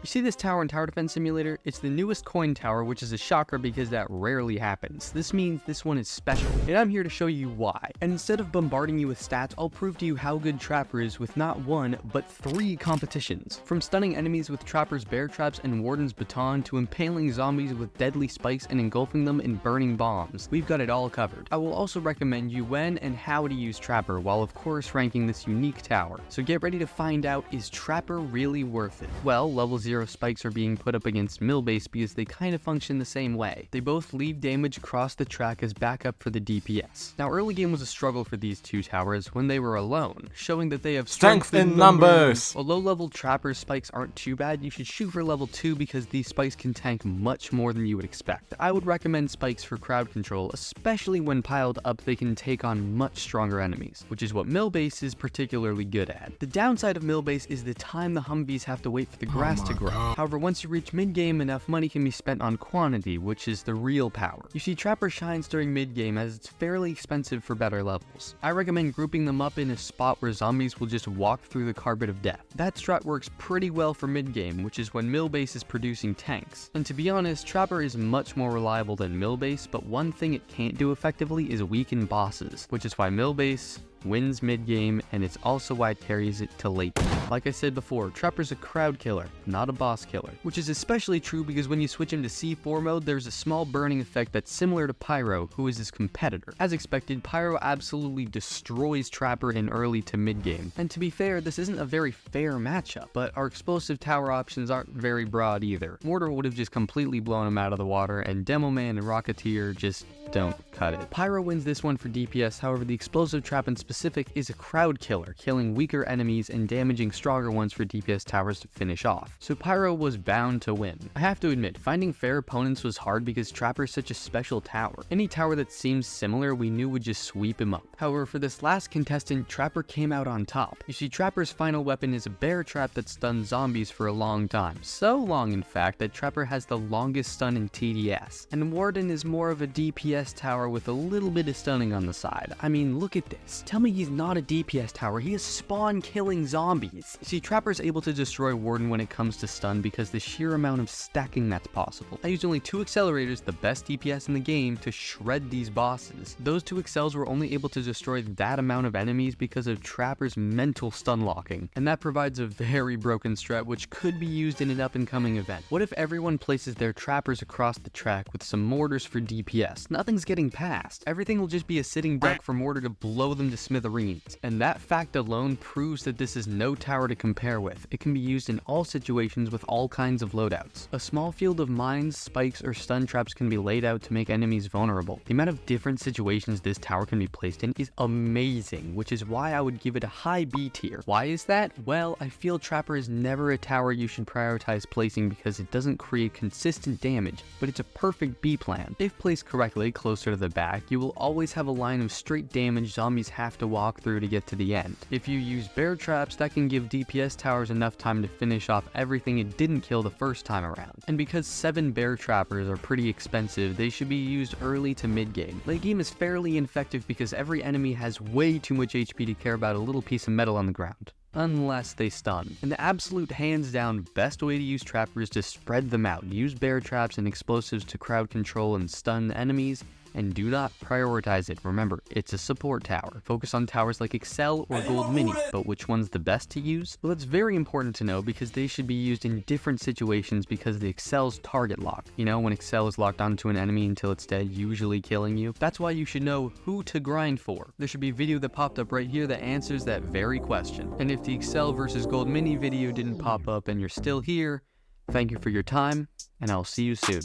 You see this tower in Tower Defense Simulator? It's the newest coin tower, which is a shocker because that rarely happens. This means this one is special, and I'm here to show you why. And instead of bombarding you with stats, I'll prove to you how good Trapper is with not one, but 3 competitions. From stunning enemies with Trapper's bear traps and Warden's baton, to impaling zombies with deadly spikes and engulfing them in burning bombs, we've got it all covered. I will also recommend you when and how to use Trapper, while of course ranking this unique tower. So get ready to find out, is Trapper really worth it? Well, level 0 spikes are being put up against Millbase because they kind of function the same way. They both leave damage across the track as backup for the DPS. Now, early game was a struggle for these two towers when they were alone, showing that they have strength in numbers. While low-level Trapper spikes aren't too bad, you should shoot for level 2 because these spikes can tank much more than you would expect. I would recommend spikes for crowd control, especially when piled up they can take on much stronger enemies, which is what Millbase is particularly good at. The downside of Millbase is the time the Humvees have to wait for the grass to grow. However, once you reach mid-game, enough money can be spent on quantity, which is the real power. You see, Trapper shines during mid-game as it's fairly expensive for better levels. I recommend grouping them up in a spot where zombies will just walk through the carpet of death. That strat works pretty well for mid-game, which is when Millbase is producing tanks. And to be honest, Trapper is much more reliable than Millbase, but one thing it can't do effectively is weaken bosses, which is why Millbase wins mid-game, and it's also why it carries it to late game. Like I said before, Trapper's a crowd killer, not a boss killer, which is especially true because when you switch him to C4 mode, there's a small burning effect that's similar to Pyro, who is his competitor. As expected, Pyro absolutely destroys Trapper in early to mid-game, and to be fair, this isn't a very fair matchup, but our explosive tower options aren't very broad either. Mortar would have just completely blown him out of the water, and Demoman and Rocketeer just don't cut it. Pyro wins this one for DPS, however the explosive trap in specific is a crowd killer, killing weaker enemies and damaging stronger ones for DPS towers to finish off. So Pyro was bound to win. I have to admit, finding fair opponents was hard because Trapper is such a special tower. Any tower that seems similar we knew would just sweep him up. However, for this last contestant, Trapper came out on top. You see, Trapper's final weapon is a bear trap that stuns zombies for a long time. So long, in fact, that Trapper has the longest stun in TDS. And Warden is more of a DPS tower with a little bit of stunning on the side. I mean, look at this. Tell me he's not a DPS tower, he is spawn killing zombies. See, Trapper's able to destroy Warden when it comes to stun because the sheer amount of stacking that's possible. I used only 2 accelerators, the best DPS in the game, to shred these bosses. Those 2 accels were only able to destroy that amount of enemies because of Trapper's mental stun locking, and that provides a very broken strat which could be used in an up-and-coming event. What if everyone places their Trappers across the track with some mortars for DPS? Nothing's getting past. Everything will just be a sitting duck for mortar to blow them to smithereens, and that fact alone proves that this is no tower to compare with. It can be used in all situations with all kinds of loadouts. A small field of mines, spikes, or stun traps can be laid out to make enemies vulnerable. The amount of different situations this tower can be placed in is amazing, which is why I would give it a high B tier. Why is that? Well, I feel Trapper is never a tower you should prioritize placing because it doesn't create consistent damage, but it's a perfect B plan. If placed correctly, closer to the back, you will always have a line of straight damage zombies have to walk through to get to the end. If you use bear traps, that can give DPS towers enough time to finish off everything it didn't kill the first time around. And because 7 bear trappers are pretty expensive, they should be used early to mid game. Late game is fairly ineffective because every enemy has way too much HP to care about a little piece of metal on the ground. Unless they stun. And the absolute hands down best way to use Trapper is to spread them out. Use bear traps and explosives to crowd control and stun enemies, and do not prioritize it. Remember, it's a support tower. Focus on towers like Excel or Gold Mini, but which one's the best to use? Well, that's very important to know because they should be used in different situations because the Excel's target lock. You know, when Excel is locked onto an enemy until it's dead, usually killing you. That's why you should know who to grind for. There should be a video that popped up right here that answers that very question. And if the Excel versus Gold Mini video didn't pop up and you're still here, thank you for your time, and I'll see you soon.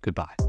Goodbye.